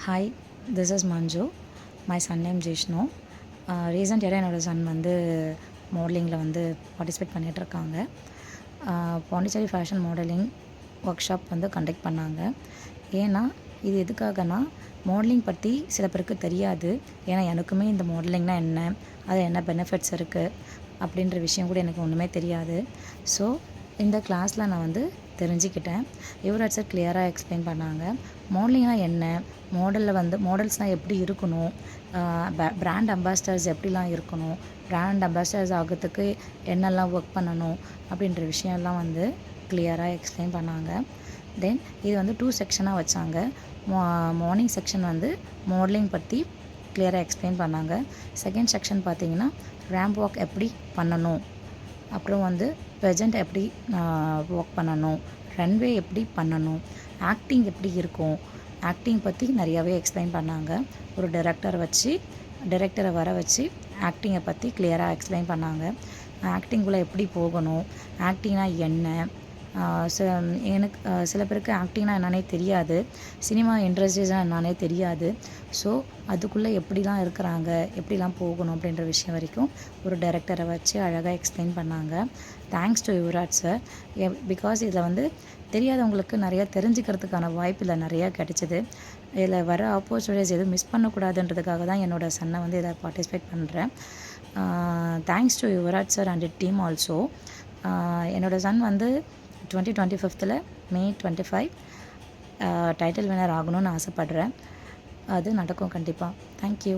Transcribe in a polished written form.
Hi, this is Manju. My son name Jishnu. Recent இயராக என்னோடய son வந்து மாடலிங்கில் வந்து பார்ட்டிசிபேட் பண்ணிகிட்ருக்காங்க. Pondicherry fashion modeling workshop வந்து கண்டக்ட் பண்ணாங்க. ஏன்னா இது எதுக்காகனா, மாடலிங் பற்றி சில பேருக்கு தெரியாது. ஏன்னா எனக்குமே இந்த மாடலிங்னால் என்ன, அது என்ன பெனிஃபிட்ஸ் இருக்குது அப்படின்ற விஷயம் கூட எனக்கு ஒன்றுமே தெரியாது. ஸோ இந்த கிளாஸில் நான் வந்து தெரிஞ்சுக்கிட்டேன். யுவராஜ் சார் கிளியராக எக்ஸ்பிளைன் பண்ணாங்க. மாடலிங்னால் என்ன, மாடல்ஸ்னால் எப்படி இருக்கணும், பிராண்ட் அம்பாசிடர்ஸ் எப்படிலாம் இருக்கணும், பிராண்ட் அம்பாசிடர்ஸ் ஆகிறதுக்கு என்னெல்லாம் ஒர்க் பண்ணணும் அப்படின்ற விஷயம்லாம் வந்து கிளியராக எக்ஸ்பிளைன் பண்ணாங்க. தென் இது வந்து 2 செக்ஷனாக வச்சாங்க. மார்னிங் செக்ஷன் வந்து மாடலிங் பற்றி கிளியராக எக்ஸ்பிளைன் பண்ணாங்க. செகண்ட் செக்ஷன் பார்த்திங்கன்னா ரேம்ப் வாக் எப்படி பண்ணணும், அப்புறம் வந்து ப்ரெசென்ட் எப்படி வாக் பண்ணணும், ரன்வே எப்படி பண்ணணும், ஆக்டிங் எப்படி இருக்கும், ஆக்டிங் பற்றி நிறையாவே எக்ஸ்பிளைன் பண்ணாங்க. ஒரு டைரக்டரை வர வச்சு ஆக்டிங்கை பற்றி கிளியராக எக்ஸ்பிளைன் பண்ணாங்க. ஆக்டிங்குள்ளே எப்படி போகணும், ஆக்டிங்னா என்ன. எனக்கு சில பேருக்கு ஆக்டிங்னா என்னன்னே தெரியாது, சினிமா இண்டஸ்ட்ரீஸ்னால் என்னன்னே தெரியாது. ஸோ அதுக்குள்ளே எப்படிலாம் இருக்கிறாங்க, எப்படிலாம் போகணும் அப்படின்ற விஷயம் வரைக்கும் ஒரு டைரக்டரை வச்சு அழகாக எக்ஸ்பிளைன் பண்ணாங்க. Thanks to Yuvraj sir. Because இதில் வந்து தெரியாதவங்களுக்கு நிறையா தெரிஞ்சுக்கிறதுக்கான வாய்ப்பு இதில் நிறையா கிடைச்சிது. இதில் வர ஆப்பர்ச்சுனிட்டிஸ் எதுவும் மிஸ் பண்ணக்கூடாதுன்றதுக்காக தான் என்னோடய சன்னை வந்து இதில் பார்ட்டிசிபேட் பண்ணுறேன். Thanks to Yuvraj sir and team also. என்னோடய சன் வந்து 2025 May 25 டைட்டில் வின்னர் ஆகணும்னு ஆசைப்பட்றேன். அது நடக்கும் கண்டிப்பாக. தேங்க்யூ.